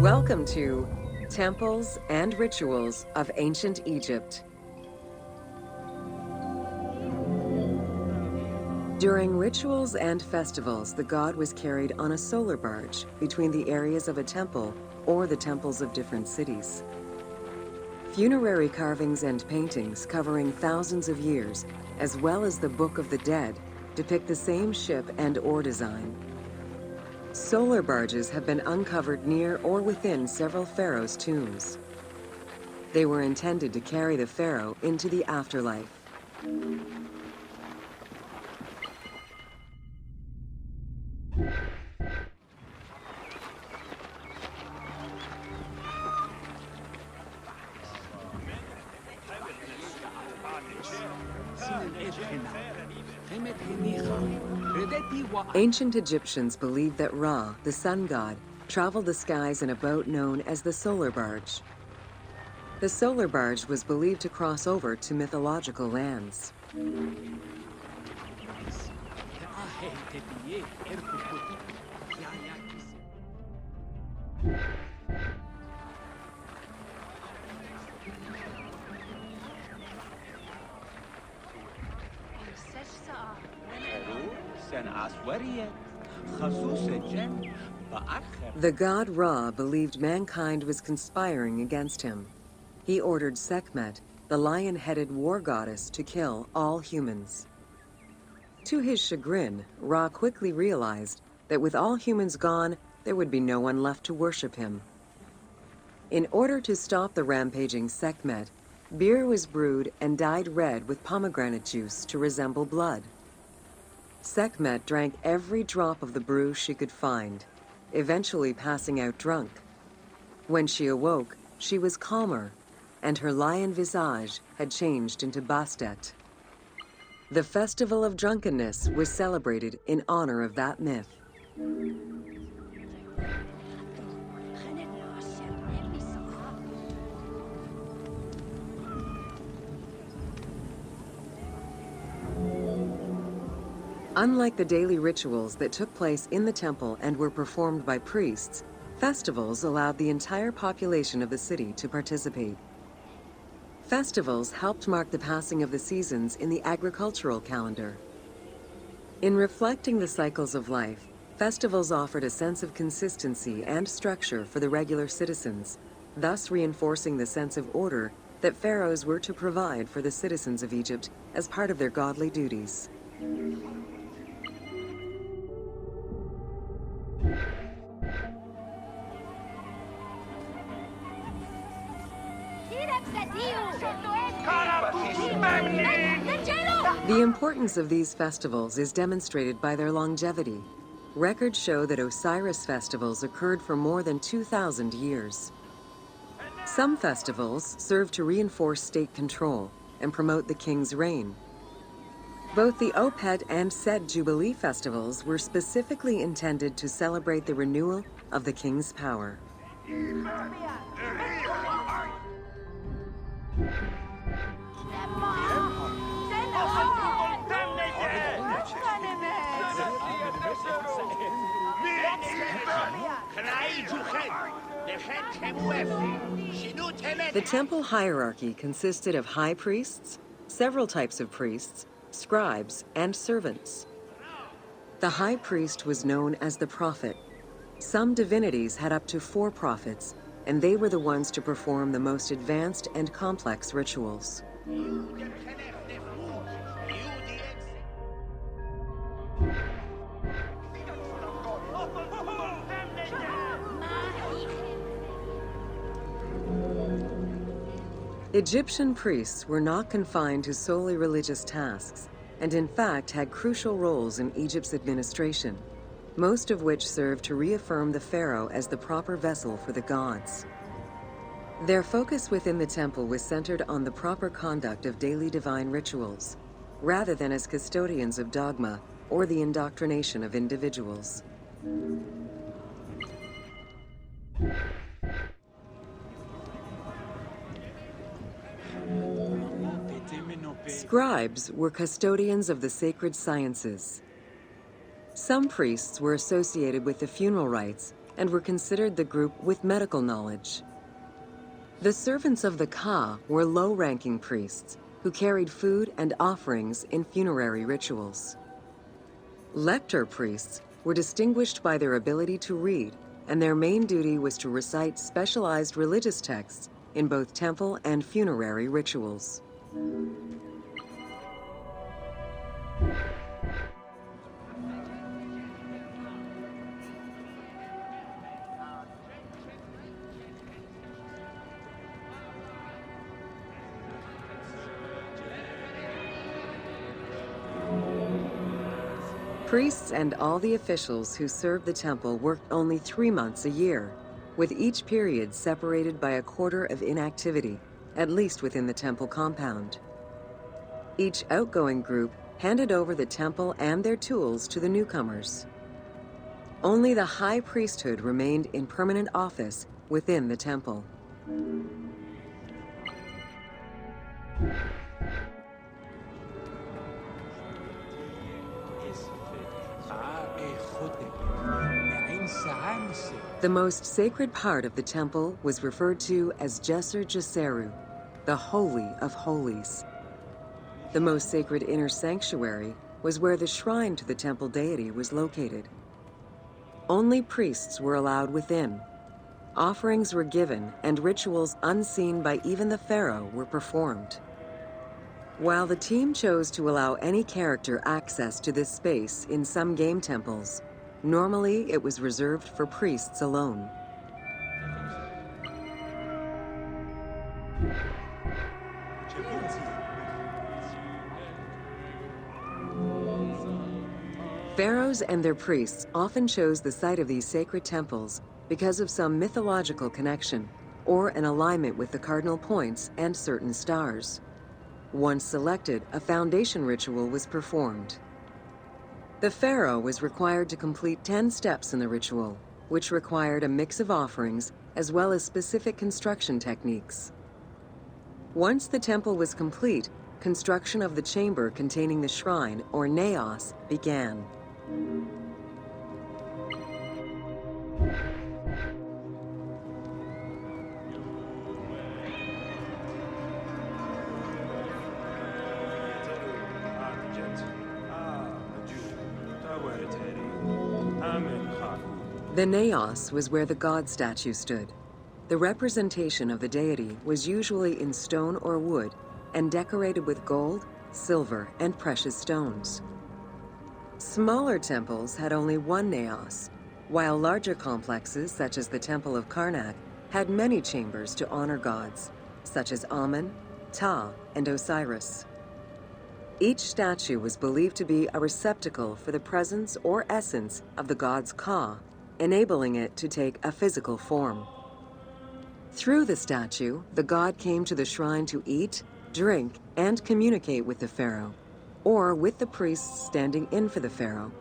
Welcome to Temples and Rituals of Ancient Egypt. During rituals and festivals, the god was carried on a solar barge between the areas of a temple or the temples of different cities. Funerary carvings and paintings covering thousands of years, as well as the Book of the Dead, depict the same ship and oar design. Solar barges have been uncovered near or within several pharaohs' tombs. They were intended to carry the pharaoh into the afterlife. Ancient Egyptians believed that Ra, the sun god, traveled the skies in a boat known as the solar barge. The solar barge was believed to cross over to mythological lands. The god Ra believed mankind was conspiring against him. He ordered Sekhmet, the lion-headed war goddess, to kill all humans. To his chagrin, Ra quickly realized that with all humans gone, there would be no one left to worship him. In order to stop the rampaging Sekhmet, beer was brewed and dyed red with pomegranate juice to resemble blood. Sekhmet drank every drop of the brew she could find, eventually passing out drunk. When she awoke, she was calmer, and her lion visage had changed into Bastet. The Festival of Drunkenness was celebrated in honor of that myth. Unlike the daily rituals that took place in the temple and were performed by priests, festivals allowed the entire population of the city to participate. Festivals helped mark the passing of the seasons in the agricultural calendar. In reflecting the cycles of life, festivals offered a sense of consistency and structure for the regular citizens, thus reinforcing the sense of order that pharaohs were to provide for the citizens of Egypt as part of their godly duties. The importance of these festivals is demonstrated by their longevity. Records show that Osiris festivals occurred for more than 2,000 years. Some festivals serve to reinforce state control and promote the king's reign. Both the Opet and Set Jubilee festivals were specifically intended to celebrate the renewal of the king's power. The temple hierarchy consisted of high priests, several types of priests, scribes, and servants. The high priest was known as the prophet. Some divinities had up to 4 prophets, and they were the ones to perform the most advanced and complex rituals. Egyptian priests were not confined to solely religious tasks, and in fact had crucial roles in Egypt's administration, most of which served to reaffirm the pharaoh as the proper vessel for the gods. Their focus within the temple was centered on the proper conduct of daily divine rituals, rather than as custodians of dogma or the indoctrination of individuals. Scribes were custodians of the sacred sciences. Some priests were associated with the funeral rites and were considered the group with medical knowledge. The servants of the Ka were low-ranking priests who carried food and offerings in funerary rituals. Lector priests were distinguished by their ability to read, and their main duty was to recite specialized religious texts in both temple and funerary rituals. Priests and all the officials who served the temple worked only 3 months a year, with each period separated by a quarter of inactivity, at least within the temple compound. Each outgoing group handed over the temple and their tools to the newcomers. Only the high priesthood remained in permanent office within the temple. The most sacred part of the temple was referred to as Jesser Jesseru, the Holy of Holies. The most sacred inner sanctuary was where the shrine to the temple deity was located. Only priests were allowed within. Offerings were given, and rituals unseen by even the pharaoh were performed. While the team chose to allow any character access to this space in some game temples, normally it was reserved for priests alone. Pharaohs and their priests often chose the site of these sacred temples because of some mythological connection or an alignment with the cardinal points and certain stars. Once selected, a foundation ritual was performed. The pharaoh was required to complete 10 steps in the ritual, which required a mix of offerings as well as specific construction techniques. Once the temple was complete, construction of the chamber containing the shrine, or naos, began. The naos was where the god statue stood. The representation of the deity was usually in stone or wood and decorated with gold, silver, and precious stones. Smaller temples had only one naos, while larger complexes, such as the Temple of Karnak, had many chambers to honor gods, such as Amun, Ptah, and Osiris. Each statue was believed to be a receptacle for the presence or essence of the god's Ka, enabling it to take a physical form. Through the statue, the god came to the shrine to eat, drink, and communicate with the pharaoh, or with the priests standing in for the pharaoh.